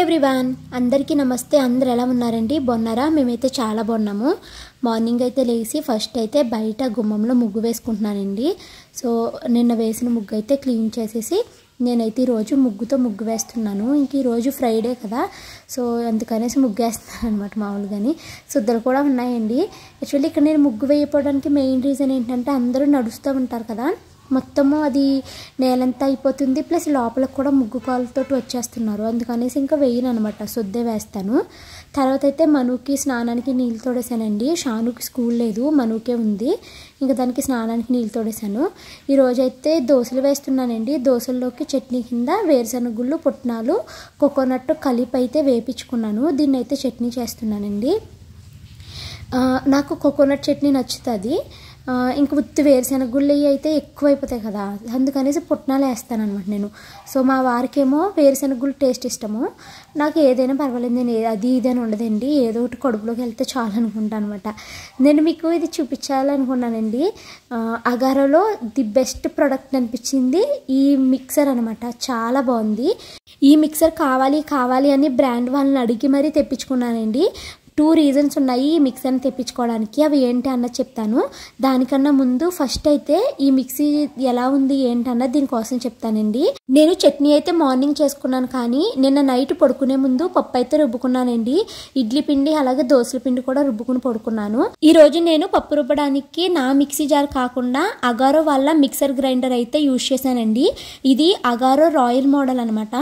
Everyone అందరికీ నమస్తే. అందరూ ఎలా ఉన్నారండి? బాగున్నారా? మేమైతే చాలా బాగున్నాము. మార్నింగ్ అయితే లేచి ఫస్ట్ అయితే బయట గుమ్మంలో ముగ్గు వేసుకుంటున్నానండి. సో నిన్న వేసిన ముగ్గు అయితే క్లీన్ చేసేసి నేనైతే ఈరోజు ముగ్గుతో ముగ్గు వేస్తున్నాను. ఇంక ఈరోజు ఫ్రైడే కదా, సో అందుకనేసి ముగ్గు వేస్తున్నాను అనమాట. మామూలుగాని శుద్ధులు కూడా ఉన్నాయండి. యాక్చువల్లీ ఇక్కడ నేను ముగ్గు వేయకపోవడానికి మెయిన్ రీజన్ ఏంటంటే అందరూ నడుస్తూ ఉంటారు కదా, మొత్తము అది నేలంతా అయిపోతుంది, ప్లస్ లోపలికి కూడా ముగ్గు కాలుతో వచ్చేస్తున్నారు. అందుకనేసి ఇంకా వేయను అనమాట, శుద్ధే వేస్తాను. తర్వాత అయితే మనుకి స్నానానికి నీళ్ళు తోడేసానండి. షానుకి స్కూల్ లేదు, మనుకే ఉంది. ఇంకా దానికి స్నానానికి నీళ్ళు తోడేసాను. ఈరోజైతే దోశలు వేస్తున్నానండి. దోశల్లోకి చట్నీ కింద వేరుశనగుళ్ళు, పుట్నాలు, కోకోనట్ కలిపి అయితే వేపించుకున్నాను. దీన్ని అయితే చట్నీ చేస్తున్నానండి. నాకు కోకోనట్ చట్నీ నచ్చుతుంది. ఇంక ఉత్తి వేరుశనగుళ్ళు అయితే ఎక్కువైపోతాయి కదా, అందుకనేసి పుట్నాలు వేస్తాను అనమాట నేను. సో మా వారికేమో వేరుశనగుళ్ళు టేస్ట్ ఇష్టము, నాకు ఏదైనా పర్వాలేదు, నేను అది ఇది అని ఉండదండి, ఏదో ఒకటి కడుపులోకి వెళ్తే చాలు అనుకుంటాను అనమాట. నేను మీకు ఇది చూపించాలనుకున్నానండి. అగారోలో ది బెస్ట్ ప్రోడక్ట్ అనిపించింది ఈ మిక్సర్ అనమాట. చాలా బాగుంది. ఈ మిక్సర్ కావాలి అని బ్రాండ్ వాళ్ళని అడిగి మరీ తెప్పించుకున్నానండి. 2 రీజన్స్ ఉన్నాయి ఈ మిక్సర్ని తెప్పించుకోవడానికి. అవి ఏంటి అన్నది చెప్తాను. దానికన్నా ముందు ఫస్ట్ అయితే ఈ మిక్సీ ఎలా ఉంది ఏంటన్నది దీనికోసం చెప్తానండి. నేను చట్నీ అయితే మార్నింగ్ చేసుకున్నాను, కానీ నిన్న నైట్ పడుకునే ముందు పప్పు అయితే రుబ్బుకున్నానండి. ఇడ్లీ పిండి అలాగే దోశల పిండి కూడా రుబ్బుకుని పడుకున్నాను. ఈ రోజు నేను పప్పు రుబ్బడానికి నా మిక్సీ జార్ కాకుండా అగారో వాళ్ళ మిక్సర్ గ్రైండర్ అయితే యూజ్ చేశానండి. ఇది అగారో రాయల్ మోడల్ అనమాట.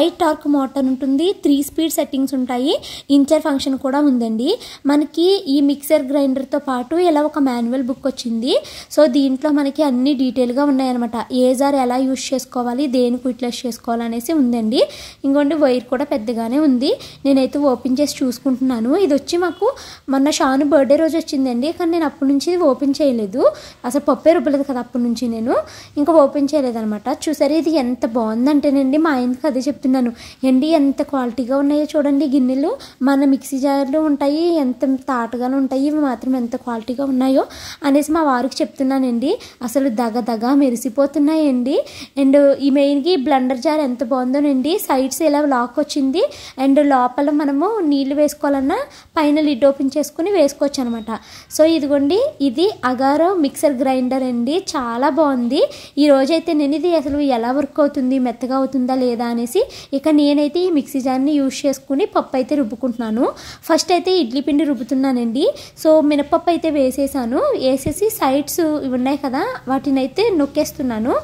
ఐ టార్క్ మోటార్ ఉంటుంది, 3 స్పీడ్ సెట్టింగ్స్ ఉంటాయి, ఇంచర్ ఫంక్షన్ కూడా ఉందండి. మనకి ఈ మిక్సర్ గ్రైండర్తో పాటు ఇలా ఒక మాన్యువల్ బుక్ వచ్చింది. సో దీంట్లో మనకి అన్ని డీటెయిల్గా ఉన్నాయన్నమాట. ఏ జార్ ఎలా యూజ్ చేసుకోవాలి, దేనికి యూటిలైజ్ చేసుకోవాలి అనేసి ఉందండి. ఇంకోండి వైర్ కూడా పెద్దగానే ఉంది. నేనైతే ఓపెన్ చేసి చూసుకుంటున్నాను. ఇది వచ్చి మాకు మొన్న షాను బర్త్డే రోజు వచ్చిందండి, కానీ నేను అప్పటి నుంచి ఓపెన్ చేయలేదు. అసలు పప్పే రుబ్బలేదు కదా అప్పటి నుంచి, నేను ఇంకా ఓపెన్ చేయలేదనమాట. చూసారు ఇది ఎంత బాగుందంటేనండి, మా ఆయనకి అదే చెప్తున్నాను, ఏంటి ఎంత క్వాలిటీగా ఉన్నాయో చూడండి గిన్నెలు. మన మిక్సీ జార్లు ఉంటాయి ఎంత తాటగానే ఉంటాయి, ఇవి మాత్రం ఎంత క్వాలిటీగా ఉన్నాయో అనేసి మా వారికి చెప్తున్నానండి. అసలు దగ మెరిసిపోతున్నాయండి. అండ్ ఈ మెయిన్గా బ్లెండర్ జార్ ఎంత బాగుందోనండి. సైడ్స్ ఇలా లాక్ వచ్చింది, అండ్ లోపల మనము నీళ్లు వేసుకోవాలన్నా పైన లిడ్ ఓపెన్ చేసుకుని వేసుకోవచ్చు అనమాట. సో ఇదిగోండి, ఇది అగారో మిక్సర్ గ్రైండర్ అండి. చాలా బాగుంది. ఈ రోజైతే నేను ఇది అసలు ఎలా వర్క్ అవుతుంది, మెత్తగా అవుతుందా లేదా అనేసి ఇక నేనైతే ఈ మిక్సీ జార్ని యూజ్ చేసుకుని పప్పు అయితే రుబ్బుకుంటున్నాను. ఫస్ట్ అయితే ఇడ్లీ పిండి రుబ్బుతున్నానండి. సో మినపప్పు అయితే వేసేసి సైడ్స్ ఇవి ఉన్నాయి కదా, వాటిని అయితే నొక్కేస్తున్నాను.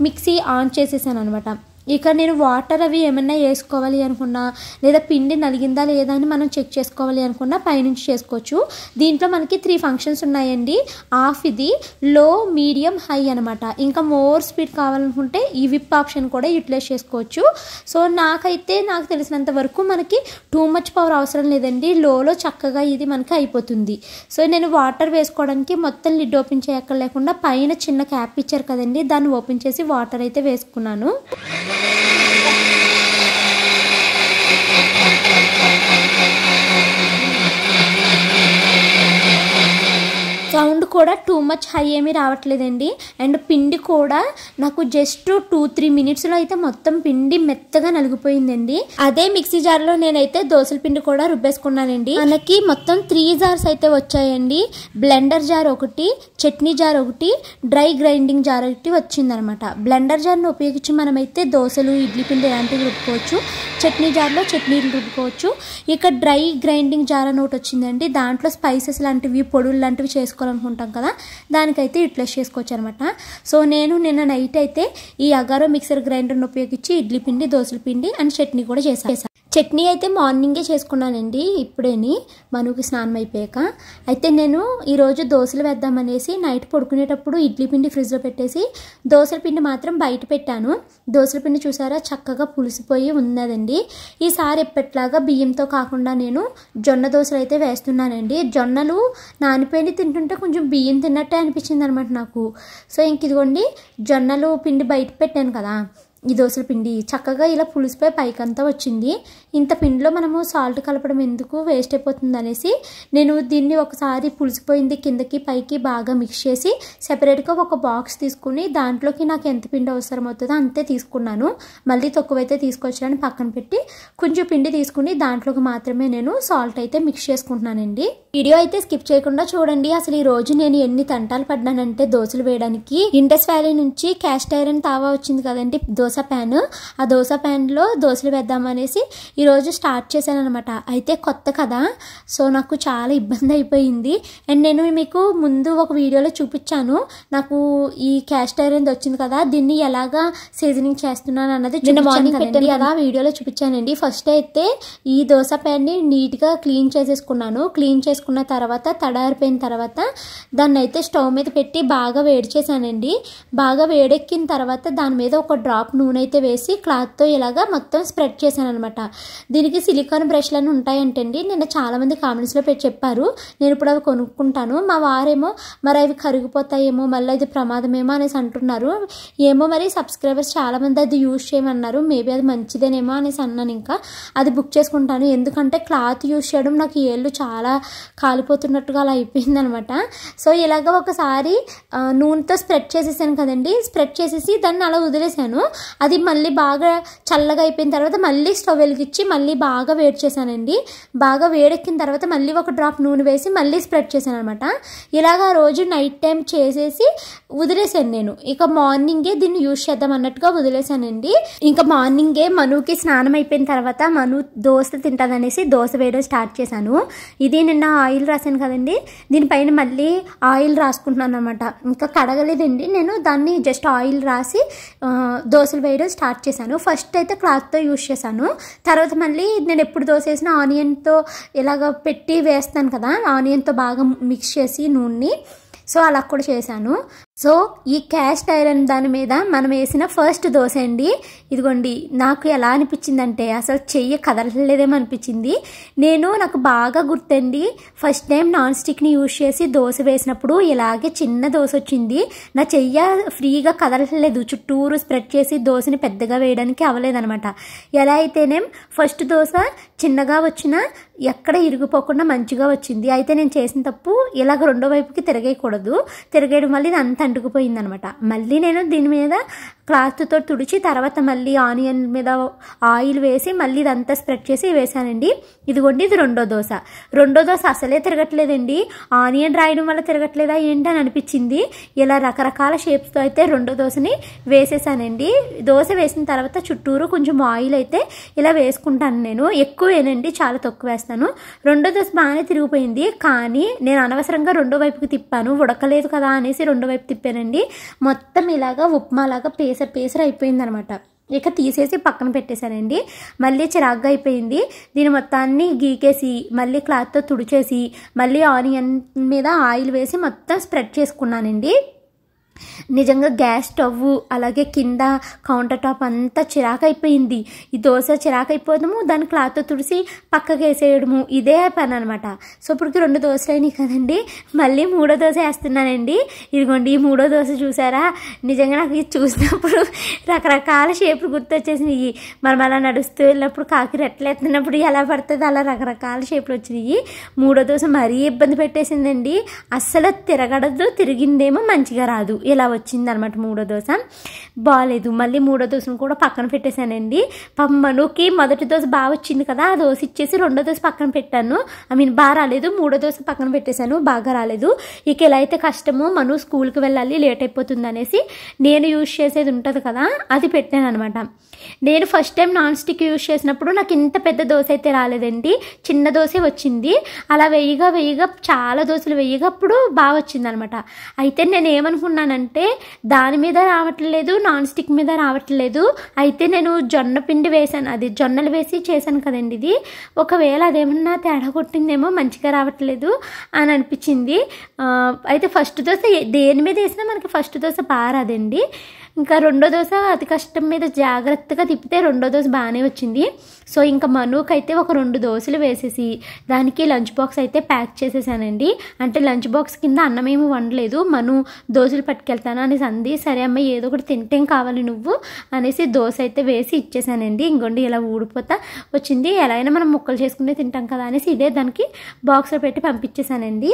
మిక్సీ ఆన్ చేసేసాను అనమాట. ఇక నేను వాటర్ అవి ఏమన్నా వేసుకోవాలి అనుకున్నా, లేదా పిండి నలిగిందా లేదా అని మనం చెక్ చేసుకోవాలి అనుకున్నా పైనుంచి చేసుకోవచ్చు. దీంట్లో మనకి 3 ఫంక్షన్స్ ఉన్నాయండి. ఆఫ్, ఇది లో, మీడియం, హై అనమాట. ఇంకా మోర్ స్పీడ్ కావాలనుకుంటే ఈ విప్ ఆప్షన్ కూడా యూటిలైజ్ చేసుకోవచ్చు. సో నాకు తెలిసినంత వరకు మనకి టూ మచ్ పవర్ అవసరం లేదండి. లోలో చక్కగా ఇది మనకి అయిపోతుంది. సో నేను వాటర్ వేసుకోవడానికి మొత్తం లిడ్ ఓపెన్ చేయక్కర్లేకుండా పైన చిన్న క్యాప్ ఇచ్చారు కదండి, దాన్ని ఓపెన్ చేసి వాటర్ అయితే వేసుకున్నాను. సౌండ్ కూడా టూ మచ్ హై ఏమీ రావట్లేదండి. అండ్ పిండి కూడా నాకు జస్ట్ 2-3 మినిట్స్లో అయితే మొత్తం పిండి మెత్తగా నలిగిపోయిందండి. అదే మిక్సీ జార్లో నేనైతే దోశల పిండి కూడా రుబ్బేసుకున్నానండి. మనకి మొత్తం 3 జార్స్ అయితే వచ్చాయండి. బ్లెండర్ జార్ ఒకటి, చట్నీ జార్ ఒకటి, డ్రై గ్రైండింగ్ జార్ ఒకటి వచ్చిందనమాట. బ్లెండర్ జార్ని ఉపయోగించి మనమైతే దోశలు, ఇడ్లీ పిండి ఇలాంటివి రుబ్బుకోవచ్చు. చట్నీ జార్లో చట్నీలు రుబ్బుకోవచ్చు. ఇక డ్రై గ్రైండింగ్ జార్ అని ఒకటి వచ్చిందండి. దాంట్లో స్పైసెస్ లాంటివి, పొడులు లాంటివి చేసుకోవాలనుకుంటాం కదా, దానికైతే యూటిలైజ్ చేసుకోవచ్చు అనమాట. సో నేను నిన్న నైట్ అయితే ఈ అగారో మిక్సర్ గ్రైండర్ని ఉపయోగించి ఇడ్లీ పిండి, దోశల పిండి అండ్ చట్నీ కూడా చేశాను. చట్నీ అయితే మార్నింగే చేసుకున్నానండి, ఇప్పుడేని మనుకి స్నానం అయిపోయాక. అయితే నేను ఈరోజు దోశలు వేద్దామనేసి నైట్ పడుకునేటప్పుడు ఇడ్లీ పిండి ఫ్రిడ్జ్లో పెట్టేసి దోశల పిండి మాత్రం బయట పెట్టాను. దోశల పిండి చూసారా చక్కగా పులిసిపోయి ఉన్నదండి. ఈసారి ఎప్పట్లాగా బియ్యంతో కాకుండా నేను జొన్న దోశలు అయితే వేస్తున్నానండి. జొన్నలు నానిపోయి తింటుంటే కొంచెం బియ్యం తిన్నట్టే అనిపించింది అనమాట నాకు. సో ఇంక ఇదిగోండి, జొన్నలు పిండి బయట పెట్టాను కదా, ఈ దోసల పిండి చక్కగా ఇలా పులిసిపోయి పైకంతా వచ్చింది. ఇంత పిండిలో మనము సాల్ట్ కలపడం ఎందుకు, వేస్ట్ అయిపోతుంది అనేసి నేను దీన్ని ఒకసారి పులిసిపోయింది కిందకి పైకి బాగా మిక్స్ చేసి సెపరేట్గా ఒక బాక్స్ తీసుకుని దాంట్లోకి నాకు ఎంత పిండి అవసరం అవుతుందో అంతే తీసుకున్నాను. మళ్ళీ తక్కువైతే తీసుకొచ్చాను పక్కన పెట్టి కొంచెం పిండి తీసుకుని దాంట్లోకి మాత్రమే నేను సాల్ట్ అయితే మిక్స్ చేసుకుంటున్నానండి. వీడియో అయితే స్కిప్ చేయకుండా చూడండి. అసలు ఈ రోజు నేను ఎన్ని తంటాలు పడ్డానంటే దోశలు వేయడానికి. ఇండస్ వ్యాలీ నుంచి క్యాస్ట్ ఐరన్ తావా వచ్చింది కదండి దోశ ప్యాన్, ఆ దోశ ప్యాన్లో దోశలు వేద్దామనేసి ఈరోజు స్టార్ట్ చేశాను అనమాట. అయితే కొత్త కదా, సో నాకు చాలా ఇబ్బంది అయిపోయింది. అండ్ నేను మీకు ముందు ఒక వీడియోలో చూపించాను నాకు ఈ క్యాస్ట్ ఐరన్ వచ్చింది కదా, దీన్ని ఎలాగా సీజనింగ్ చేస్తున్నాను అన్నది నిన్న మార్నింగ్ పెట్టాను కదా, వీడియోలో చూపించానండి. ఫస్ట్ అయితే ఈ దోశ ప్యాన్ని నీట్గా క్లీన్ చేసేసుకున్నాను. క్లీన్ చేసుకున్న తర్వాత తడారిపోయిన తర్వాత దాన్ని అయితే స్టవ్ మీద పెట్టి బాగా వేడి చేశానండి. బాగా వేడెక్కిన తర్వాత దాని మీద ఒక డ్రాప్ నూనె అయితే వేసి క్లాత్తో ఇలాగా మొత్తం స్ప్రెడ్ చేశాను అనమాట. దీనికి సిలికాన్ బ్రష్లను ఉంటాయంటండి. నిన్న చాలామంది కామెంట్స్లో పెట్టి చెప్పారు. నేను ఇప్పుడు అవి కొనుక్కుంటాను. మా వారేమో మరి అవి కరిగిపోతాయేమో, మళ్ళీ అది ప్రమాదమేమో అనేసి అంటున్నారు. ఏమో మరి సబ్స్క్రైబర్స్ చాలామంది అది యూజ్ చేయమన్నారు. మేబీ అది మంచిదేనేమో అనేసి అన్నాను. ఇంకా అది బుక్ చేసుకుంటాను. ఎందుకంటే క్లాత్ యూజ్ చేయడం నాకు ఏళ్ళు చాలా కాలిపోతున్నట్టుగా అలా అయిపోయింది అనమాట. సో ఇలాగ ఒకసారి నూనెతో స్ప్రెడ్ చేసేసాను కదండి. స్ప్రెడ్ చేసేసి దాన్ని అలా వదిలేసాను. అది మళ్ళీ బాగా చల్లగా అయిపోయిన తర్వాత మళ్ళీ స్టవ్ వెలిగించి మళ్ళీ బాగా వేడి చేశానండి. బాగా వేడెక్కిన తర్వాత మళ్ళీ ఒక డ్రాప్ నూనె వేసి మళ్ళీ స్ప్రెడ్ చేశాను అనమాట. ఇలాగ రోజు నైట్ టైం చేసేసి వదిలేసాను నేను. ఇక మార్నింగే దీన్ని యూజ్ చేద్దాం అన్నట్టుగా వదిలేసానండి. ఇంకా మార్నింగే మనుకి స్నానం అయిపోయిన తర్వాత మను దోశ తింటాదనేసి దోశ వేయడం స్టార్ట్ చేశాను. ఇది నిన్న ఆయిల్ రాశాను కదండి, దీనిపైన మళ్ళీ ఆయిల్ రాసుకుంటున్నాను అనమాట. ఇంకా కడగలేదండి, నేను దాన్ని జస్ట్ ఆయిల్ రాసి దోశలు వేయడం స్టార్ట్ చేశాను. ఫస్ట్ అయితే క్లాత్తో యూజ్ చేశాను. తర్వాత మళ్ళీ నేను ఎప్పుడు దోశ వేసినా ఆనియన్తో ఇలాగ పెట్టి వేస్తాను కదా, ఆనియన్తో బాగా మిక్స్ చేసి నూనెని, సో అలా కూడా చేశాను. సో ఈ క్యాస్ట్ ఐరన్ దాని మీద మనం వేసిన ఫస్ట్ దోశ అండి. ఇదిగోండి, నాకు ఎలా అనిపించిందంటే అసలు చెయ్యి కదలలేదేమో అనిపించింది. నాకు బాగా గుర్తండి, ఫస్ట్ టైం నాన్ స్టిక్ని యూజ్ చేసి దోశ వేసినప్పుడు ఇలాగే చిన్న దోశ వచ్చింది. నా చెయ్య ఫ్రీగా కదలలేదు. చుట్టూరు స్ప్రెడ్ చేసి దోశని పెద్దగా వేయడానికి అవ్వలేదనమాట. ఎలా అయితేనేం ఫస్ట్ దోశ చిన్నగా వచ్చినా ఎక్కడ ఇరిగిపోకుండా మంచిగా వచ్చింది. అయితే నేను చేసిన తప్పు ఇలాగ రెండో వైపుకి తిరగేయకూడదు. తిరగేయడం వల్ల ఇది అంత అంటుకుపోయింది అనమాట. మళ్ళీ నేను దీని మీద క్లాత్తో తుడిచి తర్వాత మళ్ళీ ఆనియన్ మీద ఆయిల్ వేసి మళ్ళీ ఇదంతా స్ప్రెడ్ చేసి వేసానండి. ఇదిగోండి, ఇది రెండో దోశ. రెండో దోశ అసలే తిరగట్లేదండి. ఆనియన్ రాయడం వల్ల తిరగట్లేదా ఏంటని అనిపించింది. ఇలా రకరకాల షేప్స్తో అయితే రెండో దోశని వేసేసానండి. దోశ వేసిన తర్వాత చుట్టూరు కొంచెం ఆయిల్ అయితే ఇలా వేసుకుంటాను. నేను ఎక్కువేనండి, చాలా తక్కువ వేస్తాను. రెండో దోశ బాగానే తిరిగిపోయింది, కానీ నేను అనవసరంగా రెండో వైపుకి తిప్పాను. ఉడకలేదు కదా అనేసి రెండో వైపు తిప్పానండి. మొత్తం ఇలాగా ఉప్మాలాగా పేసర్ అయిపోయింది అనమాట. ఇక తీసేసి పక్కన పెట్టేశానండి. మళ్ళీ చిరాగ్గా అయిపోయింది. దీని మొత్తాన్ని గీకేసి మళ్ళీ క్లాత్తో తుడిచేసి మళ్ళీ ఆనియన్ మీద ఆయిల్ వేసి మొత్తం స్ప్రెడ్ చేసుకున్నానండి. నిజంగా గ్యాస్ స్టవ్ అలాగే కింద కౌంటర్ టాప్ అంతా చిరాకైపోయింది. ఈ దోశ చిరాకైపోవడము, దాని క్లాత్తో తుడిసి పక్కకి వేసేయడము, ఇదే పని అనమాట. సో ఇప్పటికి రెండు దోశలు అయినాయి కదండి, మళ్ళీ మూడో దోశ వేస్తున్నానండి. ఇదిగోండి, ఈ మూడో దోశ చూసారా, నిజంగా నాకు ఇది చూసినప్పుడు రకరకాల షేపులు గుర్తొచ్చేసినాయి. మనం అలా నడుస్తూ వెళ్ళినప్పుడు కాకి రెట్లు ఎత్తినప్పుడు ఎలా పడుతుంది అలా రకరకాల షేపులు వచ్చినాయి. మూడో దోశ మరీ ఇబ్బంది పెట్టేసిందండి. అస్సలు తిరగడదు, తిరిగిందేమో మంచిగా రాదు, ఇలా వచ్చింది అనమాట. మూడో దోశ బాగాలేదు. మళ్ళీ మూడో దోశను కూడా పక్కన పెట్టేశానండి. పాపం మనుకి మొదటి దోశ బాగా వచ్చింది కదా, ఆ దోశ ఇచ్చేసి రెండో దోశ పక్కన పెట్టాను. బాగా రాలేదు. మూడో దోశ పక్కన పెట్టేశాను, బాగా రాలేదు. ఇక ఎలా అయితే కష్టమో, మను స్కూల్కి వెళ్ళాలి, లేట్ అయిపోతుంది అనేసి నేను యూజ్ చేసేది ఉంటుంది కదా, అది పెట్టాను అనమాట. నేను first time non stick use చేసినప్పుడు నాకు ఇంత పెద్ద దోశ అయితే రాలేదండి, చిన్న దోశ వచ్చింది. అలా వెయ్యిగా చాలా దోశలు వెయ్యిగప్పుడు బాగా వచ్చింది అనమాట. అయితే నేను ఏమనుకున్నానంటే దాని మీద రావట్లేదు, నాన్ స్టిక్ మీద రావట్లేదు. అయితే నేను జొన్న పిండి వేసాను, అది జొన్నలు వేసి చేశాను కదండి ఇది. ఒకవేళ అదేమన్నా తేడా కొట్టిందేమో, మంచిగా రావట్లేదు అని అనిపించింది. అయితే ఫస్ట్ దోశ దేని మీద వేసినా మనకి ఫస్ట్ దోశ బాగా రాదండి. ఇంకా రెండో దోశ అతి కష్టం మీద జాగ్రత్తగా తిప్పితే రెండో దోశ బాగానే వచ్చింది. సో ఇంకా మనుకి అయితే ఒక 2 దోశలు వేసేసి దానికి లంచ్ బాక్స్ అయితే ప్యాక్ చేసేసానండి. అంటే లంచ్ బాక్స్ కింద అన్నం ఏమి వండలేదు, మను దోశలు పట్టుకెళ్తాను అనేసి అంది. సరే అమ్మ ఏదో ఒకటి తింటేం కావాలి నువ్వు అనేసి దోశ అయితే వేసి ఇచ్చేసానండి. ఇంకోండి ఇలా ఊడిపోతా వచ్చింది, ఎలా అయినా మనం ముక్కలు చేసుకునే తింటాం కదా అనేసి ఇదే దానికి బాక్స్లో పెట్టి పంపించేసానండి.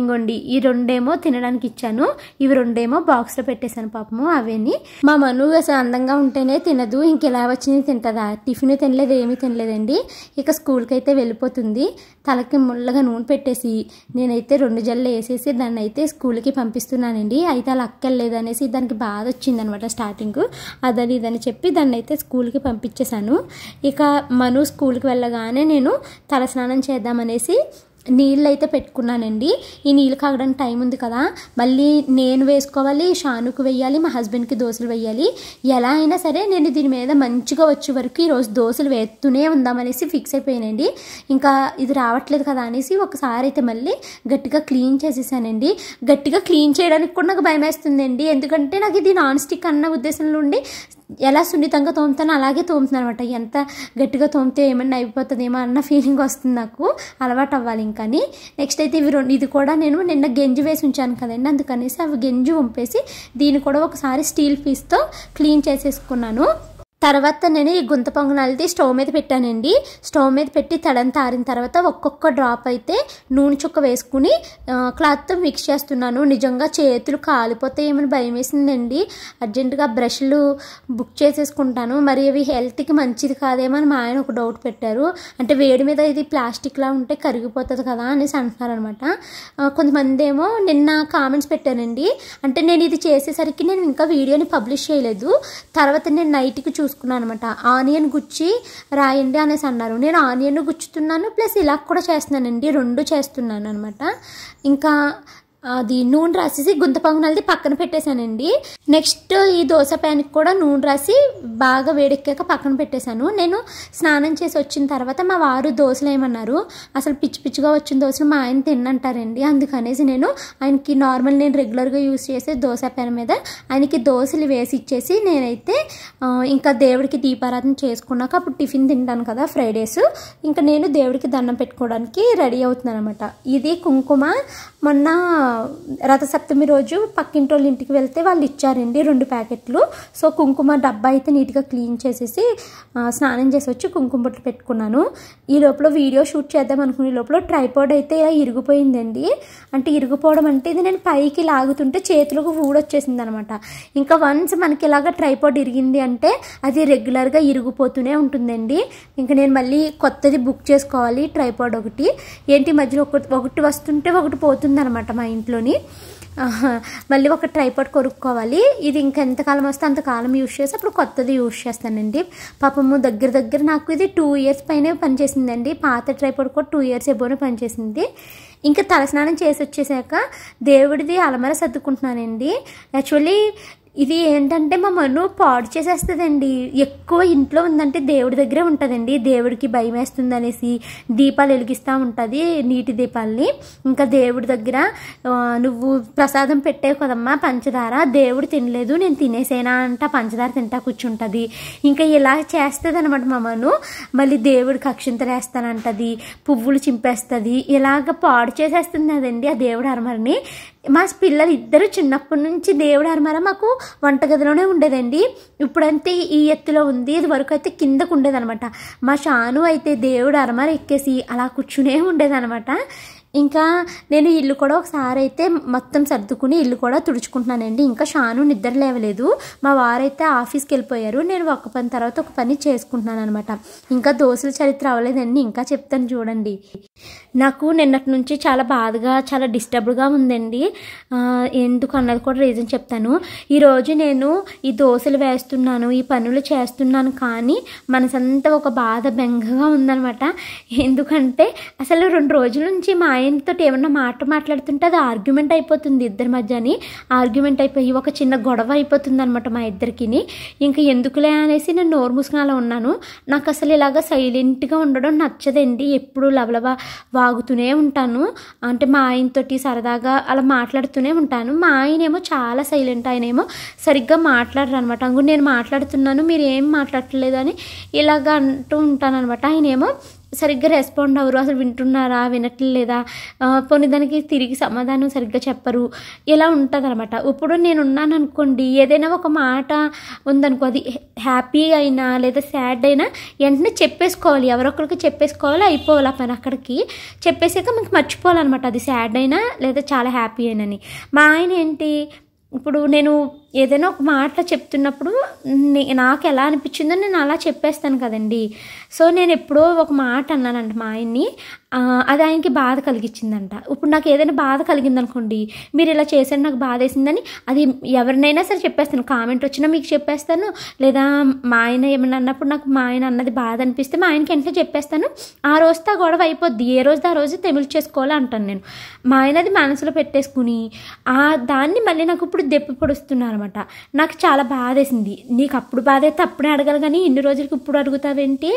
ఇంకోండి ఈ 2 ఏమో తినడానికి ఇచ్చాను, ఇవి 2 ఏమో బాక్స్లో పెట్టేశాను పాపము. అవన్నీ మా మను అసలు అందంగా ఉంటేనే తినదు, ఇంకెలా వచ్చింది తింటుందా, టిఫిన్ తినలేదు ఏమీ తినలేదండి. ఇక స్కూల్కి అయితే వెళ్ళిపోతుంది. తలకి ముళ్ళగా నూనె పెట్టేసి నేనైతే 2 జల్లు వేసేసి దాన్ని అయితే స్కూల్కి పంపిస్తున్నానండి. అయితే అలా అక్కర్లేదు అనేసి దానికి బాధ వచ్చిందనమాట స్టార్టింగ్, అదని ఇదని చెప్పి దాన్ని అయితే స్కూల్కి పంపించేశాను. ఇక మను స్కూల్కి వెళ్ళగానే నేను తలస్నానం చేద్దామనేసి నీళ్ళు అయితే పెట్టుకున్నానండి. ఈ నీళ్ళు కాగడానికి టైం ఉంది కదా, మళ్ళీ నేను వేసుకోవాలి, షానుకు వేయాలి, మా హస్బెండ్కి దోశలు వేయాలి. ఎలా అయినా సరే నేను దీని మీద మంచిగా వచ్చే వరకు ఈరోజు దోశలు వేస్తూనే ఉందామనేసి ఫిక్స్ అయిపోయానండి. ఇంకా ఇది రావట్లేదు కదా అనేసి ఒకసారి అయితే మళ్ళీ గట్టిగా క్లీన్ చేసేసానండి. గట్టిగా క్లీన్ చేయడానికి కూడా నాకు భయం వేస్తుందండి, ఎందుకంటే నాకు ఇది నాన్ స్టిక్ అన్న ఉద్దేశంలో ఉండి ఎలా సున్నితంగా తోముతానో అలాగే తోముతున్నాను అనమాట. ఎంత గట్టిగా తోమితే ఏమన్నా అయిపోతుందేమో అన్న ఫీలింగ్ వస్తుంది నాకు, అలవాటు అవ్వాలి ఇంకని. నెక్స్ట్ అయితే ఇది కూడా నేను నిన్న గెంజి వేసి ఉంచాను కదండి, అందుకనేసి అవి గెంజి వంపేసి దీన్ని కూడా ఒకసారి స్టీల్ పీస్తో క్లీన్ చేసేసుకున్నాను. తర్వాత నేను ఈ గుంత పొంగనాలది స్టవ్ మీద పెట్టానండి. స్టవ్ మీద పెట్టి తడంతా ఆరిన తర్వాత ఒక్కొక్క డ్రాప్ అయితే నూనె చుక్క వేసుకుని క్లాత్తో మిక్స్ చేస్తున్నాను. నిజంగా చేతులు కాలిపోతే ఏమని భయం వేసిందండి. అర్జెంటుగా బ్రష్లు బుక్ చేసేసుకుంటాను, మరి అవి హెల్త్కి మంచిది కాదేమో అని మా ఆయన ఒక డౌట్ పెట్టారు. అంటే వేడి మీద ఇది ప్లాస్టిక్లా ఉంటే కరిగిపోతుంది కదా అనేసి అంటున్నారు అనమాట. కొంతమంది ఏమో నిన్న కామెంట్స్ పెట్టానండి, అంటే నేను ఇది చేసేసరికి నేను ఇంకా వీడియోని పబ్లిష్ చేయలేదు, తర్వాత నేను నైట్కి చూసుకున్నాను అనమాట. ఆనియన్ గుచ్చి రాయండి అనేసి అన్నారు. నేను ఆనియన్ గుచ్చుతున్నాను ప్లస్ ఇలా కూడా చేస్తున్నానండి, 2 చేస్తున్నాను అనమాట. ఇంకా అది నూనె రాసేసి గుంత పొంగనాలది పక్కన పెట్టేశానండి. నెక్స్ట్ ఈ దోశ ప్యాన్కి కూడా నూనె రాసి బాగా వేడెక్కాక పక్కన పెట్టేశాను. నేను స్నానం చేసి వచ్చిన తర్వాత మా వారు దోశలు ఏమన్నారు, అసలు పిచ్చి పిచ్చిగా వచ్చిన దోశలు మా ఆయన తిన్నంటారండి. అందుకనేసి నేను ఆయనకి నార్మల్ నేను రెగ్యులర్గా యూజ్ చేసే దోశ ప్యాన్ మీద ఆయనకి దోశలు వేసి ఇచ్చేసి నేనైతే ఇంకా దేవుడికి దీపారాధన చేసుకున్నాక అప్పుడు టిఫిన్ తింటాను కదా ఫ్రైడేస్, ఇంకా నేను దేవుడికి దండం పెట్టుకోవడానికి రెడీ అవుతున్నాను అనమాట. ఇది కుంకుమ మొన్న రథసప్తమి రోజు పక్కింటి వాళ్ళ ఇంటికి వెళ్తే వాళ్ళు ఇచ్చారండి 2 ప్యాకెట్లు. సో కుంకుమ డబ్బా అయితే నీట్గా క్లీన్ చేసేసి స్నానం చేసి వచ్చి కుంకుమ బొట్లు పెట్టుకున్నాను. ఈ లోపల వీడియో షూట్ చేద్దాం అనుకునే లోపల ట్రైపాడ్ అయితే ఇలా ఇరిగిపోయిందండి. అంటే ఇరిగిపోవడం అంటే ఇది నేను పైకి లాగుతుంటే చేతులకు ఊడొచ్చేసింది అనమాట. ఇంకా వన్స్ మనకి ఇలాగ ట్రైపాడ్ ఇరిగింది అంటే అది రెగ్యులర్గా ఇరిగిపోతూనే ఉంటుందండి. ఇంకా నేను మళ్ళీ కొత్తది బుక్ చేసుకోవాలి ట్రైపాడ్ ఒకటి. ఏంటి మధ్యలో ఒకటి వస్తుంటే ఒకటి పోతుంది అనమాట మా ఇంట్లోని. మళ్ళీ ఒక ట్రైపాడ్ కొనుక్కోవాలి. ఇది ఇంకా ఎంతకాలం వస్తే అంతకాలం యూజ్ చేసి అప్పుడు కొత్తది యూజ్ చేస్తానండి. పాపము దగ్గర నాకు ఇది 2 ఇయర్స్ పైనే పనిచేసిందండి. పాత ట్రైపాడ్ కూడా 2 ఇయర్స్ ఎబోనే పనిచేసింది. ఇంకా తలస్నానం చేసి వచ్చేసాక దేవుడిది అలమర సర్దుకుంటున్నానండి. యాక్చువల్లీ ఇది ఏంటంటే మా మను పాడు చేసేస్తుందండి. ఎక్కువ ఇంట్లో ఉందంటే దేవుడి దగ్గరే ఉంటుందండి. దేవుడికి భయం వేస్తుంది అనేసి దీపాలు వెలిగిస్తూ ఉంటుంది, నీటి దీపాలని. ఇంకా దేవుడి దగ్గర నువ్వు ప్రసాదం పెట్టావు కదమ్మా పంచదార, దేవుడు తినలేదు నేను తినేసేనా అంట పంచదార తింటా కూర్చుంటుంది. ఇంకా ఇలా చేస్తుంది అనమాట మా మను. మళ్ళీ దేవుడికి అక్షింతలు వేస్తానంటది, పువ్వులు చింపేస్తుంది, ఇలాగ పాడు చేసేస్తుంది అదండి ఆ దేవుడి అరమరని. మా పిల్లలు ఇద్దరు చిన్నప్పటి నుంచి దేవుడి అరమర మాకు వంటగదిలోనే ఉండేదండి. ఇప్పుడంటే ఈ ఎత్తులో ఉంది, ఇది వరకు అయితే కిందకు ఉండేదనమాట. మా షాను అయితే దేవుడు అరమర ఎక్కేసి అలా కూర్చునే ఉండేదనమాట. ఇంకా నేను ఇల్లు కూడా ఒకసారి అయితే మొత్తం సర్దుకుని ఇల్లు కూడా తుడుచుకుంటున్నానండి. ఇంకా షాను నిద్ర లేవలేదు, మా వారైతే ఆఫీస్కి వెళ్ళిపోయారు. నేను ఒక పని తర్వాత ఒక పని చేసుకుంటున్నాను అనమాట. ఇంకా దోశల చరిత్ర అవ్వలేదండి, ఇంకా చెప్తాను చూడండి. నాకు నిన్నటి నుంచి చాలా బాధగా చాలా డిస్టర్బ్గా ఉందండి. ఎందుకు అన్నది కూడా రీజన్ చెప్తాను. ఈరోజు నేను ఈ దోశలు వేస్తున్నాను, ఈ పనులు చేస్తున్నాను, కానీ మనసంతా ఒక బాధ బెంగగా ఉందనమాట. ఎందుకంటే అసలు 2 రోజుల నుంచి మా ఆయనతో ఏమన్నా మాట్లాడుతుంటే అది ఆర్గ్యుమెంట్ అయిపోతుంది ఇద్దరి మధ్యని. ఆర్గ్యుమెంట్ అయిపోయి ఒక చిన్న గొడవ అయిపోతుంది అనమాట మా ఇద్దరికి. ఇంకా ఎందుకులే అనేసి నేను నోరు మూసుకుని అలా ఉన్నాను. నాకు అసలు ఇలాగ సైలెంట్గా ఉండడం నచ్చదండి. ఎప్పుడు లవలవ వాగుతూనే ఉంటాను. అంటే మా ఆయనతోటి సరదాగా అలా మాట్లాడుతూనే ఉంటాను. మా ఆయనేమో చాలా సైలెంట్. ఆయనేమో సరిగ్గా మాట్లాడరు అనమాట. అంగు నేను మాట్లాడుతున్నాను మీరు ఏం మాట్లాడట్లేదు అని ఇలాగ అంటూ ఉంటాను అనమాట. ఆయనేమో సరిగ్గా రెస్పాండ్ అవ్వరు. అసలు వింటున్నారా వినట్లేదా, పోనీ దానికి తిరిగి సమాధానం సరిగ్గా చెప్పరు. ఇలా ఉంటుంది అనమాట. ఇప్పుడు నేను ఉన్నాను అనుకోండి, ఏదైనా ఒక మాట ఉందనుకో, అది హ్యాపీ అయినా లేదా సాడ్ అయినా వెంటనే చెప్పేసుకోవాలి. ఎవరొకరికి చెప్పేసుకోవాలి, అయిపోవాలి ఆ పని. అక్కడికి చెప్పేసాక మనకు మర్చిపోవాలన్నమాట, అది సాడ్ అయినా లేదా చాలా హ్యాపీ అయినని. మా ఆయన ఏంటి, ఇప్పుడు నేను ఏదైనా ఒక మాట చెప్తున్నప్పుడు నాకు ఎలా అనిపించిందో నేను అలా చెప్పేస్తాను కదండి. సో నేను ఎప్పుడో ఒక మాట అన్నానంట మా ఆయన్ని, అది ఆయనకి బాధ కలిగించిందంట. ఇప్పుడు నాకు ఏదైనా బాధ కలిగిందనుకోండి, మీరు ఇలా చేశారు నాకు బాధ వేసిందని అది ఎవరినైనా సరే చెప్పేస్తాను. కామెంట్ వచ్చినా మీకు చెప్పేస్తాను, లేదా మా ఆయన ఏమన్నా అన్నప్పుడు నాకు మా ఆయన అన్నది బాధ అనిపిస్తే మా ఆయనకి వెంటనే చెప్పేస్తాను. ఆ రోజుతో ఆ గొడవ అయిపోద్ది. ఏ రోజు ఆ రోజు తెమిలి చేసుకోవాలి అంటాను నేను. మా ఆయనది మనసులో పెట్టేసుకుని దాన్ని మళ్ళీ నాకు ఇప్పుడు దెప్పి పొడుస్తున్నారు అనమాట. నాకు చాలా బాధ వేసింది. నీకు అప్పుడు బాధ అయితే అప్పుడే అడగాలి కానీ ఇన్ని రోజులకి ఇప్పుడు అడుగుతావేంటి,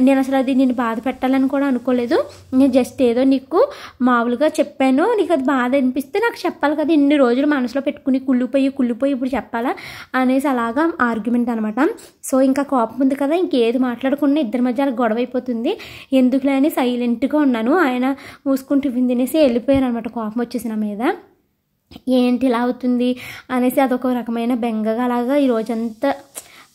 నేను అసలు అది నేను బాధ పెట్టాలని కూడా అనుకోలేదు. నేను జస్ట్ ఏదో నీకు మామూలుగా చెప్పాను, నీకు అది బాధ అనిపిస్తే నాకు చెప్పాలి కదా, ఇన్ని రోజులు మనసులో పెట్టుకుని కుళ్ళిపోయి ఇప్పుడు చెప్పాలా అనేసి అలాగా ఆర్గ్యుమెంట్ అనమాట. సో ఇంకా కోపం ఉంది కదా, ఇంకేది మాట్లాడకుండా ఇద్దరి మధ్య గొడవ అయిపోతుంది. ఎందుకులే అని సైలెంట్గా ఉన్నాను. ఆయన మూసుకుని టిఫిన్ తినేసి వెళ్ళిపోయాను అనమాట. కోపం వచ్చేసిన మీద ఏంటి ఇలా అవుతుంది అనేసి అదొక రకమైన బెంగగా అలాగా ఈరోజంతా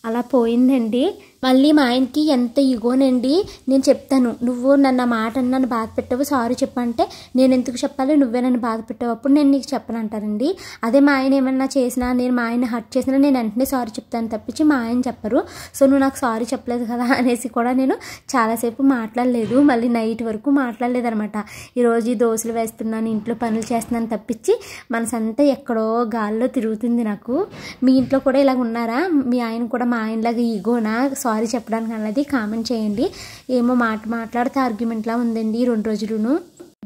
అలా పోయిందండి. మళ్ళీ మా ఆయనకి ఎంత ఇగోనండి. నేను చెప్తాను, నువ్వు నన్ను ఆ మాట నన్ను బాధ పెట్టావు, సారీ చెప్పంటే నేను ఎందుకు చెప్పాలి, నువ్వే నన్ను బాధ పెట్టావు, అప్పుడు నేను నీకు చెప్పను అంటారండి. అదే మా ఆయన ఏమన్నా చేసినా, నేను మా ఆయన హర్ట్ చేసినా నేను వెంటనే సారీ చెప్తాను తప్పించి మా ఆయన చెప్పరు. సో నువ్వు నాకు సారీ చెప్పలేదు కదా అనేసి కూడా నేను చాలాసేపు మాట్లాడలేదు. మళ్ళీ నైట్ వరకు మాట్లాడలేదు అనమాట. ఈరోజు ఈ దోశలు వేస్తున్నాను, ఇంట్లో పనులు చేస్తున్నాను తప్పించి మనసంతా ఎక్కడో గాల్లో తిరుగుతుంది నాకు. మీ ఇంట్లో కూడా ఇలాగ ఉన్నారా? మీ ఆయన కూడా మా ఆయనలాగా ఈగోనా సారీ చెప్పడానికి అన్నది కామెంట్ చేయండి. ఏమో మాట్లాడితే ఆర్గ్యుమెంట్లా ఉందండి 2 రోజులును.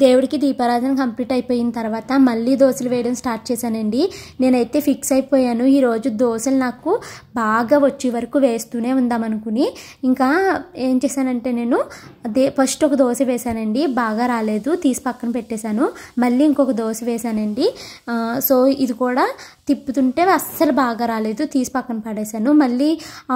దేవుడికి దీపారాధన కంప్లీట్ అయిపోయిన తర్వాత మళ్ళీ దోశలు వేయడం స్టార్ట్ చేశానండి. నేనైతే ఫిక్స్ అయిపోయాను, ఈరోజు దోశలు నాకు బాగా వచ్చే వరకు వేస్తూనే ఉందామనుకుని. ఇంకా ఏం చేశానంటే నేను ఫస్ట్ ఒక దోశ వేసానండి, బాగా రాలేదు, తీసి పక్కన పెట్టేశాను. మళ్ళీ ఇంకొక దోశ వేసానండి. సో ఇది కూడా తిప్పుతుంటే అస్సలు బాగా రాలేదు, తీసి పక్కన పడేశాను. మళ్ళీ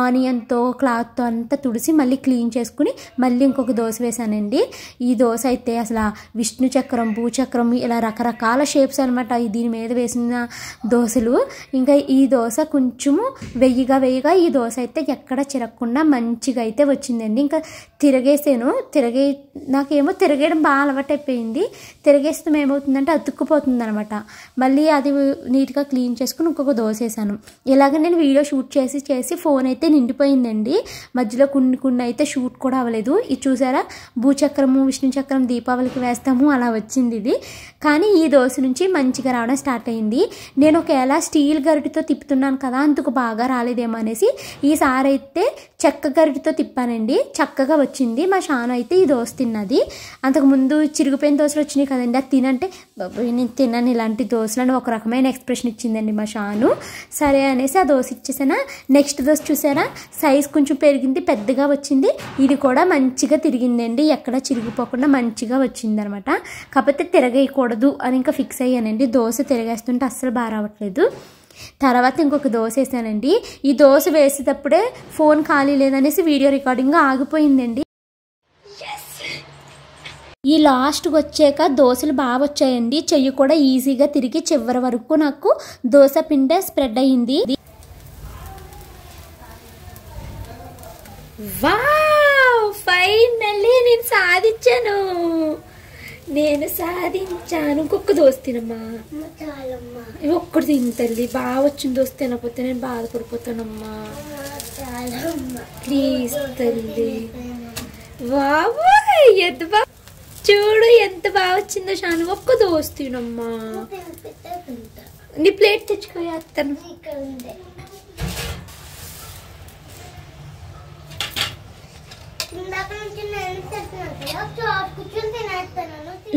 ఆనియన్తో క్లాత్తో అంతా తుడిసి మళ్ళీ క్లీన్ చేసుకుని మళ్ళీ ఇంకొక దోశ వేసానండి. ఈ దోశ అయితే అసలు విష్ణు చక్రం, భూచక్రం ఇలా రకరకాల షేప్స్ అనమాట దీని మీద వేసిన దోశలు. ఇంకా ఈ దోశ కొంచెము వెయ్యిగా ఈ దోశ అయితే ఎక్కడ చిరగకుండా మంచిగా అయితే వచ్చిందండి. ఇంకా తిరగేసాను, నాకేమో తిరగేయడం బాగా అలవాటు అయిపోయింది. తిరగేస్తాం ఏమవుతుందంటే అతుక్కుపోతుంది అనమాట. మళ్ళీ అది నీట్గా క్లీన్ చేసుకుని ఇంకొక దోశ వేసాను. ఇలాగ నేను వీడియో షూట్ చేసి ఫోన్ అయితే నిండిపోయిందండి. మధ్యలో కొన్ని అయితే షూట్ కూడా అవ్వలేదు. ఇది చూసారా, భూచక్రము విష్ణు చక్రం దీపావళికి వేస్తాము అలా వచ్చింది ఇది. కానీ ఈ దోశ నుంచి మంచిగా రావడం స్టార్ట్ అయింది. నేను ఒకవేళ స్టీల్ గరిటెతో తిప్పుతున్నాను కదా, అందుకు బాగా రాలేదేమో అనేసి ఈసారి అయితే చెక్క గరిటెతో తిప్పానండి, చక్కగా వచ్చింది. మా షాను అయితే ఈ దోశ తిన్నది. అంతకుముందు చిరిగిపోయిన దోశలు వచ్చినాయి కదండి, అది తినంటే నేను తిన్నాను ఇలాంటి దోశలని ఒక రకమైన ఎక్స్ప్రెషన్ ఇచ్చిందండి మా షాను. సరే అనేసి ఆ దోశ ఇచ్చేసాను. నెక్స్ట్ దోశ చూసారా, సైజ్ కొంచెం పెరిగింది, పెద్దగా వచ్చింది. ఇది కూడా మంచిగా తిరిగిందండి, ఎక్కడ చిరిగిపోకుండా మంచిగా వచ్చింది అనమాట. కాకపోతే తిరగేయకూడదు అని ఇంకా ఫిక్స్ అయ్యానండి. దోశ తిరగేస్తుంటే అస్సలు బాగా రావట్లేదు. తర్వాత ఇంకొక దోశ వేసానండి. ఈ దోశ వేసేటప్పుడే ఫోన్ ఖాళీ లేదనేసి వీడియో రికార్డింగ్ ఆగిపోయిందండి. ఈ లాస్ట్కి వచ్చాక దోశలు బాగా వచ్చాయండి. చెయ్యి కూడా ఈజీగా తిరిగి చివరి వరకు నాకు దోశ పిండే స్ప్రెడ్ అయ్యింది. వావ్, ఫైనల్లీ నేను సాధించాను. ఇంకొక దోశ తినమ్మా, ఒక్కటి తిని తల్లి. బాగా వచ్చిన దోశ తినకపోతే నేను బాధపడిపోతానమ్మా, ప్లీజ్ తల్లి. బాబు చూడు ఎంత బాగా వచ్చిందో షాను, ఒక్క దోశ తినమ్మా. నీ ప్లేట్ తెచ్చుకోయాను.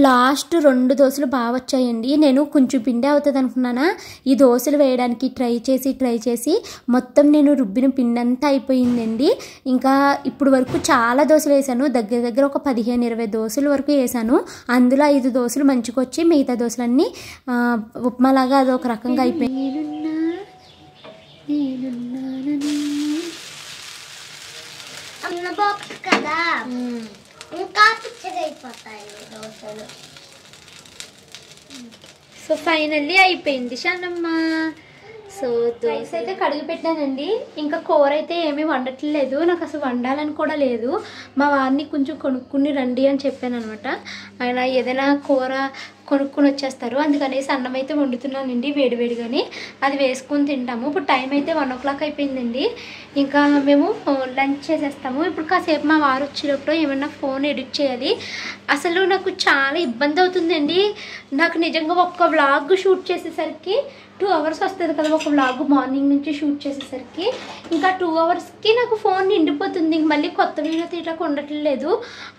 లాస్ట్ 2 దోశలు బాగా వచ్చాయండి. నేను కొంచెం పిండి అవుతుంది అనుకున్నానా, ఈ దోశలు వేయడానికి ట్రై చేసి మొత్తం నేను రుబ్బిన పిండి అంతా అయిపోయిందండి. ఇంకా ఇప్పుడు వరకు చాలా దోశలు వేసాను, దగ్గర ఒక 15-20 దోశల వరకు వేసాను. అందులో 5 దోశలు మంచిగా వచ్చి మిగతా దోశలన్నీ ఉప్మాలాగా అదొక రకంగా అయిపోయింది. సో ఫైనల్లీ అయిపోయింది షానమ్మ. సో దోశ అయితే కడిగి పెట్టానండి. ఇంకా కూర అయితే ఏమీ వండట్లేదు, నాకు అసలు వండాలని కూడా లేదు. మా వారిని కొంచెం కొనుక్కుని రండి అని చెప్పాను అనమాట. ఆయన ఏదైనా కూర కొనుక్కొని వచ్చేస్తారు, అందుకనేసి అన్నం అయితే వండుతున్నానండి వేడివేడిగాని, అది వేసుకొని తింటాము. ఇప్పుడు టైం అయితే 1 o'clock అయిపోయిందండి. ఇంకా మేము లంచ్ చేసేస్తాము. ఇప్పుడు కాసేపు మా వారు వచ్చేటప్పుడు ఏమన్నా ఫోన్ ఎడిట్ చేయాలి. అసలు నాకు చాలా ఇబ్బంది అవుతుందండి. నాకు నిజంగా ఒక్క వ్లాగ్ షూట్ చేసేసరికి 2 hours వస్తుంది కదా, ఒక వ్లాగ్ మార్నింగ్ నుంచి షూట్ చేసేసరికి. ఇంకా 2 hours నాకు ఫోన్ నిండిపోతుంది. ఇంక మళ్ళీ కొత్త వీడియో తీయడానికి ఉండట్లేదు.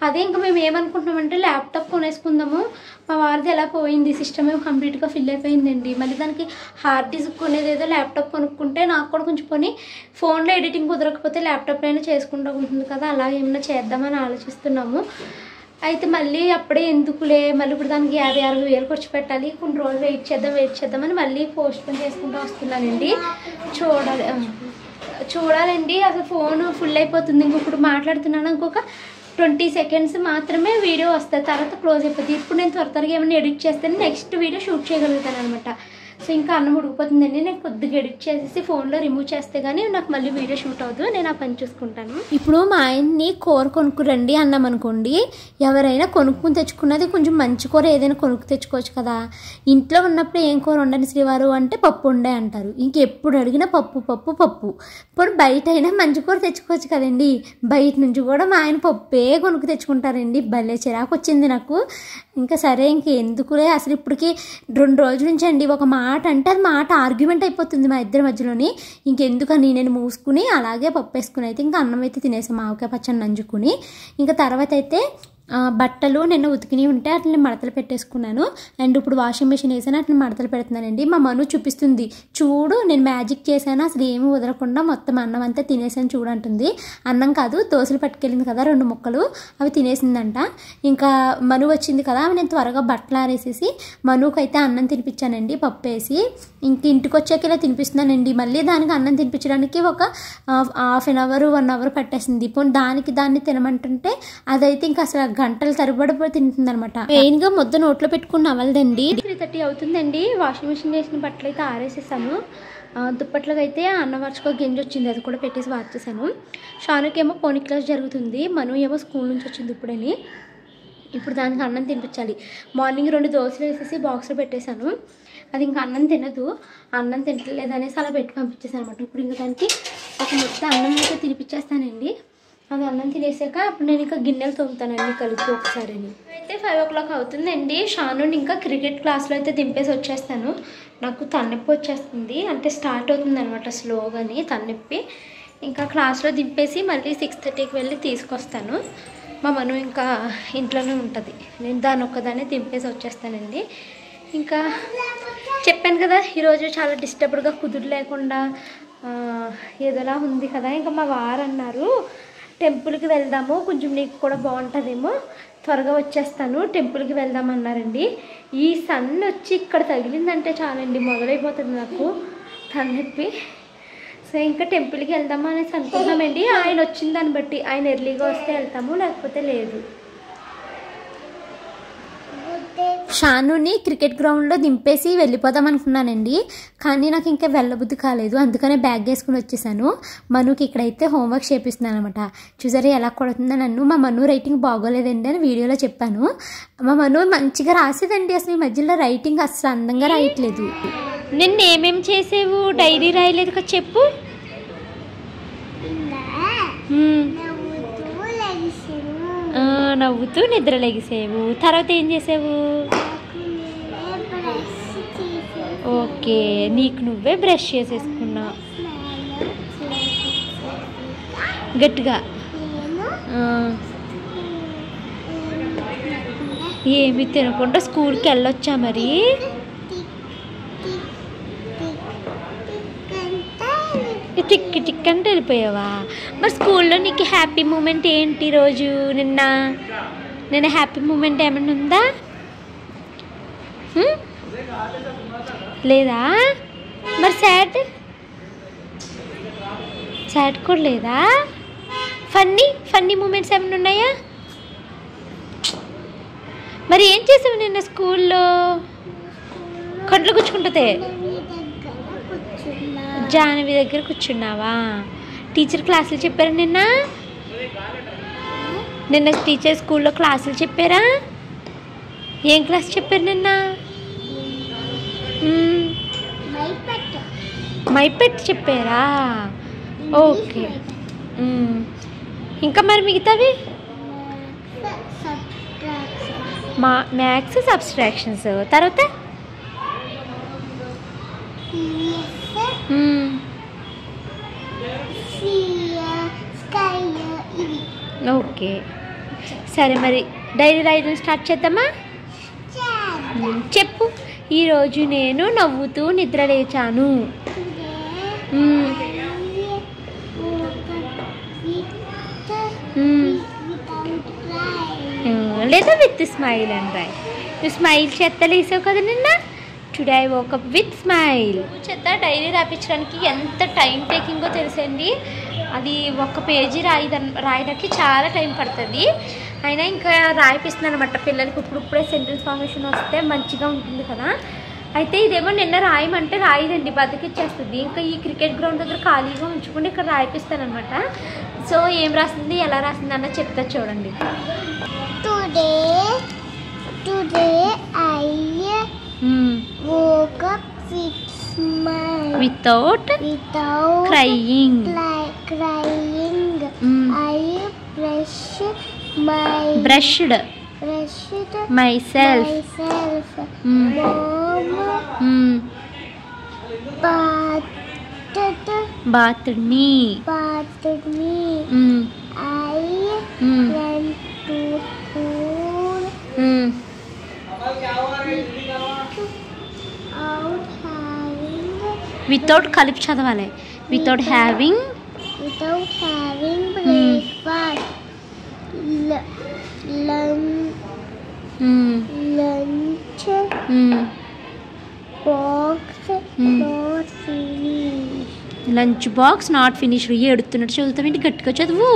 అదే ఇంకా మేము ఏమనుకుంటున్నామంటే ల్యాప్టాప్ కొనేసుకుందాము. మా వారిది ఎలా పోయింది, సిస్టమ్ ఏమో కంప్లీట్గా ఫిల్ అయిపోయిందండి. మళ్ళీ దానికి హార్డ్ డిస్క్ కొనేది ఏదో ల్యాప్టాప్ కొనుక్కుంటే నాకు కూడా కొంచెం పోనీ ఫోన్లో ఎడిటింగ్ కుదరకపోతే ల్యాప్టాప్లో అయినా చేసుకుంటూ ఉంటుంది కదా, అలా ఏమైనా చేద్దామని ఆలోచిస్తున్నాము. అయితే మళ్ళీ అప్పుడే ఎందుకులే, మళ్ళీ ఇప్పుడు దానికి 50-60 వేలు ఖర్చు పెట్టాలి, కొన్ని రోజులు వెయిట్ చేద్దామని మళ్ళీ పోస్ట్పోన్ చేసుకుంటూ వస్తున్నానండి. చూడాలండి. అసలు ఫోన్ ఫుల్ అయిపోతుంది. ఇంకొకటి మాట్లాడుతున్నాను, ఇంకొక 20 seconds మాత్రమే వీడియో వస్తుంది, తర్వాత క్లోజ్ అయిపోతుంది. ఇప్పుడు నేను త్వరగా ఏమైనా ఎడిట్ చేస్తే నెక్స్ట్ వీడియో షూట్ చేయగలుగుతాను అనమాట. సో ఇంకా అన్నం ఉడికిపోతుందండి. నేను కొద్దిగా ఎడిట్ చేసేసి ఫోన్లో రిమూవ్ చేస్తే కానీ నాకు మళ్ళీ వీడియో షూట్ అవుతుంది. నేను ఆ పని చూసుకుంటాను. ఇప్పుడు మా ఆయన్ని కూర కొనుక్కురండి అన్నాం అనుకోండి, ఎవరైనా కొనుక్కుని తెచ్చుకున్నది కొంచెం మంచి కూర ఏదైనా కొనుక్కు తెచ్చుకోవచ్చు కదా. ఇంట్లో ఉన్నప్పుడు ఏం కూర వండని శ్రీవారు అంటే పప్పు వండే అంటారు. ఇంకెప్పుడు అడిగినా పప్పు. ఇప్పుడు బయట అయినా మంచి కూర తెచ్చుకోవచ్చు కదండి. బయట నుంచి కూడా మా ఆయన పప్పే కొనుక్కు తెచ్చుకుంటారండి. భలే చిరాకు వచ్చింది నాకు. ఇంకా సరే ఇంకెందుకులే, అసలు ఇప్పటికి 2 రోజుల నుంచి అండి ఒక మాట అంటే అది మాట ఆర్గ్యుమెంట్ అయిపోతుంది మా ఇద్దరి మధ్యలోని. ఇంకెందుకని నేను మూసుకుని అలాగే పప్పు వేసుకుని అయితే ఇంకా అన్నం అయితే తినేసాం, ఆవకాయ పచ్చడి నంజుకుని. ఇంకా తర్వాత అయితే బట్టలు నిన్న ఉతికిని ఉంటే అట్లని మడతలు పెట్టేసుకున్నాను. అండ్ ఇప్పుడు వాషింగ్ మెషిన్ వేసాను, అట్లా మడతలు పెడుతున్నానండి. మా మను చూపిస్తుంది, చూడు నేను మ్యాజిక్ చేశాను, అసలు ఏమి వదలకుండా మొత్తం అన్నం అంతా తినేసాను చూడంటుంది. అన్నం కాదు, దోశలు పట్టుకెళ్ళింది కదా 2 ముక్కలు, అవి తినేసిందంట. ఇంకా మను వచ్చింది కదా, నేను త్వరగా బట్టలు ఆరేసేసి మనుకు అయితే అన్నం తినిపించానండి పప్పు వేసి. ఇంక ఇంటికి వచ్చాక ఇలా తినిపిస్తున్నానండి. మళ్ళీ దానికి అన్నం తినిపించడానికి ఒక 1/2 hour 1 hour పట్టేసింది. ఇప్పుడు దాన్ని తినమంటుంటే అదైతే ఇంకా అసలు గంటలు తరబడిపోయి తింటుంది అనమాట. మెయిన్గా ముద్ద నోట్లో పెట్టుకుని అవ్వలేదండి. 3:30 అవుతుందండి. వాషింగ్ మిషన్ వేసిన బట్టలు అయితే ఆరేసేసాను. దుప్పట్లకి అయితే అన్నవార్చుకో గింజ వచ్చింది, అది కూడా పెట్టేసి వార్చేసాను. షానుకేమో పోనీ క్లాస్ జరుగుతుంది, మను ఏమో స్కూల్ నుంచి వచ్చింది ఇప్పుడని. ఇప్పుడు దానికి అన్నం తినిపించాలి. మార్నింగ్ 2 దోశలు వేసేసి బాక్స్లో పెట్టేశాను. అది ఇంకా అన్నం తినదు, అన్నం తినట్లేదు అనేసి అలా పెట్టి పంపించేసాను అనమాట. ఇప్పుడు ఇంకా దానికి ఒక ముద్ద అన్నం అయితే తినిపించేస్తానండి. అది అన్నం తినేసాక అప్పుడు నేను ఇంకా గిన్నెలు తోముతానండి కలిపి ఒకసారి. అయితే 5 o'clock అవుతుందండి. షాను ఇంకా క్రికెట్ క్లాస్లో అయితే దింపేసి వచ్చేస్తాను. నాకు తలనొప్పి వచ్చేస్తుంది, అంటే స్టార్ట్ అవుతుంది అనమాట స్లోగాని తలనొప్పి. ఇంకా క్లాస్లో దింపేసి మళ్ళీ 6:30కి వెళ్ళి తీసుకొస్తాను. మా మను ఇంకా ఇంట్లోనే ఉంటుంది, నేను దాని ఒక్కదాన్ని దింపేసి వచ్చేస్తానండి. ఇంకా చెప్పాను కదా ఈరోజు చాలా డిస్టర్బ్డ్గా కుదురు లేకుండా ఏదోలా ఉంది కదా. ఇంకా మా వారు అన్నారు టెంపుల్కి వెళ్దాము, కొంచెం నీకు కూడా బాగుంటుందేమో, త్వరగా వచ్చేస్తాను, టెంపుల్కి వెళ్దామన్నారండి. ఈ సన్ వచ్చి ఇక్కడ తగిలిందంటే చాలండి మొదలైపోతుంది నాకు తలనొప్పి. సో ఇంకా టెంపుల్కి వెళ్దాము అనేసి అనుకుంటున్నామండి. ఆయన వచ్చిన దాన్ని బట్టి, ఆయన ఎర్లీగా వస్తే వెళ్తాము, లేకపోతే లేదు. షానుని క్రికెట్ గ్రౌండ్లో దింపేసి వెళ్ళిపోదాం అనుకున్నానండి, కానీ నాకు ఇంకా వెళ్ళబుద్ధి కాలేదు, అందుకనే బ్యాగ్ వేసుకుని వచ్చేసాను. మనుకి ఇక్కడైతే హోంవర్క్ చేపిస్తున్నాను అనమాట. చూసారా ఎలా కొడుతుందో నన్ను. మా మను రైటింగ్ బాగోలేదండి అని వీడియోలో చెప్పాను. మా మను మంచిగా రాసేదండి, అసలు ఈ మధ్యలో రైటింగ్ అసలు అందంగా రాయట్లేదు. నిన్న ఏమేమి చేసేవు, డైరీ రాయలేదు కదా చెప్పు. నవ్వుతూ నిద్ర లెగిసేవు, తర్వాత ఏం చేసావు? ఓకే, నీకు నువ్వే బ్రష్ చేసేసుకున్నావు గట్టిగా. ఏమి తినకుండా స్కూల్కి వెళ్ళొచ్చా మరి? టిక్ టిక్ అంటే వెళ్ళిపోయావా? మరి స్కూల్లో నీకు హ్యాపీ మూమెంట్ ఏంటి రోజు? నిన్న హ్యాపీ మూమెంట్ ఏమైనా ఉందా? లేదా? మరి సాడ్ కూడా లేదా? ఫన్నీ మూమెంట్స్ ఏమైనా ఉన్నాయా? మరి ఏం చేసావు నిన్న స్కూల్లో? కంట్లో కూర్చుకుంటుందే జానవి దగ్గర కూర్చున్నావా? టీచర్ క్లాసులు చెప్పారా నిన్న టీచర్ స్కూల్లో క్లాసులు చెప్పారా? ఏం క్లాస్ చెప్పారు నిన్న? మైపెట్ చెప్పారా? ఓకే. ఇంకా మరి మిగతావి? మ్యాథ్స్ సబ్స్ట్రాక్షన్స్ తర్వాత ఓకే. సరే మరి డైరీ రాయడం స్టార్ట్ చేద్దామా? చెప్పు. ఈరోజు నేను నవ్వుతూ నిద్ర లేచాను. లేదా విత్ స్మైల్ అని రాయి. నువ్వు స్మైల్ చేత లేసావు కదా నిన్న. Today I woke up with smile. చేత డైరీ రాయించడానికి ఎంత టైం టేకింగో తెలుసండి. అది ఒక పేజీ రాయడానికి చాలా టైం పడుతుంది. అయినా ఇంకా రాయిపిస్తున్నాను అనమాట పిల్లలకి. ఇప్పుడే సెంటెన్స్ ఫార్మేషన్ వస్తే మంచిగా ఉంటుంది కదా. అయితే ఇదేమో నిన్న రాయమంటే రాయదండి, బతికిచ్చేస్తుంది. ఇంకా ఈ క్రికెట్ గ్రౌండ్ దగ్గర ఖాళీగా ఉంచుకుంటే ఇక్కడ రాయిపిస్తాను అనమాట. సో ఏం రాసింది ఎలా రాసింది అన్న చెప్తా చూడండి. Today I woke up with smile without crying. I brushed myself. Mom bathed me. I went to school without కలిపి చదవాలి. without having breakfast. Lunch box not finished. ఏడుతున్నట్టు చదువుతామేంటి? గట్టిగా చదువు.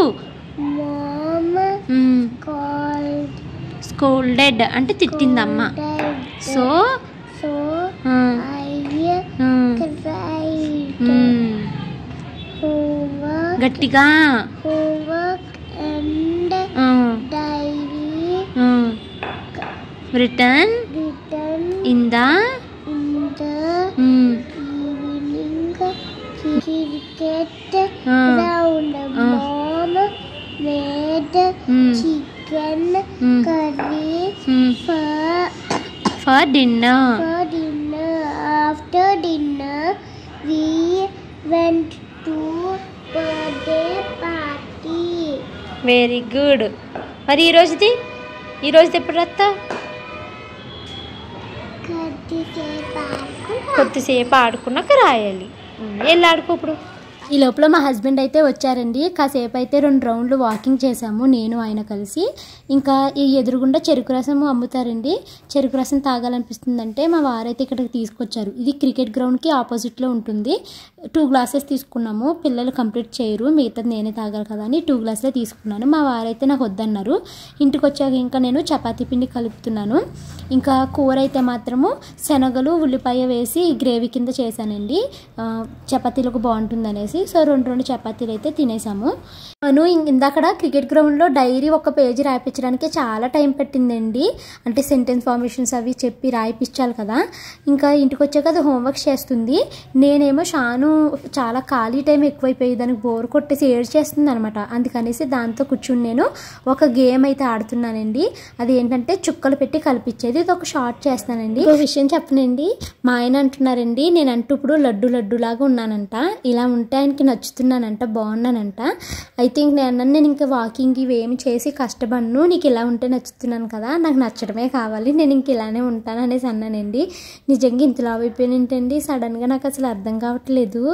Mom scolded అంటే తిట్టిందమ్మ. So I cried. గట్టిగా Homework and diary written in the evening cricket ground. Mom made chicken curry for dinner. After dinner we went to birthday party. Very good. మరి ఈరోజుది ఎప్పుడు రాస్తావు? కొద్దిసేపు ఆడుకున్నాక రాయాలి. వెళ్ళి ఆడుకో ఇప్పుడు. ఈ లోపల మా హస్బెండ్ అయితే వచ్చారండి. కాసేపు అయితే 2 రౌండ్లు వాకింగ్ చేసాము నేను ఆయన కలిసి. ఇంకా ఈ ఎదురుగుండా చెరుకు రసం అమ్ముతారండి. చెరుకు రసం తాగాలనిపిస్తుందంటే మా వారైతే ఇక్కడికి తీసుకొచ్చారు. ఇది క్రికెట్ గ్రౌండ్కి ఆపోజిట్లో ఉంటుంది. 2 గ్లాసెస్ తీసుకున్నాము. పిల్లలు కంప్లీట్ చేయరు, మిగతాది నేనే తాగాలి కదా అని 2 గ్లాసులే తీసుకున్నాను. మా వారైతే నాకు వద్దన్నారు. ఇంటికి వచ్చాక ఇంకా నేను చపాతీ పిండి కలుపుతున్నాను. ఇంకా కూర అయితే మాత్రము శనగలు ఉల్లిపాయ వేసి గ్రేవీ కింద చేశానండి. చపాతీలకు బాగుంటుంది అనేసి. సో 2 చపాతీలు అయితే తినేసాము. నేను ఇందాకడ క్రికెట్ గ్రౌండ్లో డైరీ ఒక పేజీ రాయించడానికి చాలా టైం పట్టిందండి. అంటే సెంటెన్స్ ఫార్మేషన్స్ అవి చెప్పి రాయిపించాలి కదా. ఇంకా ఇంటికి వచ్చాక అది హోంవర్క్ చేస్తుంది. నేనేమో షాను చాలా ఖాళీ టైం ఎక్కువైపోయి దానికి బోర్ కొట్టేసి ఏడ్చేస్తుంది అనమాట. అందుకనేసి దాంతో కూర్చుని నేను ఒక గేమ్ అయితే ఆడుతున్నానండి. అది ఏంటంటే చుక్కలు పెట్టి కల్పించేది. ఇది ఒక షార్ట్ చేస్తానండి. ఒక విషయం చెప్పనండి, మా ఆయన అంటున్నారండి నేనంటూ ఇప్పుడు లడ్డు లాగా ఉన్నానంట. ఇలా ఉంటే ఆయనకి నచ్చుతున్నానంట, బాగున్నానంట. ఐ థింక్ నేను ఇంకా వాకింగ్ ఇవేమి చేసి కష్టపడను, నీకు ఇలా ఉంటే నచ్చుతున్నాను కదా, నాకు నచ్చడమే కావాలి, నేను ఇంక ఇలానే ఉంటాను అనేసి అన్నానండి. నిజంగా ఇంతలా అయిపోయిన ఏంటండి సడన్గా నాకు అసలు అర్థం కావట్లేదు.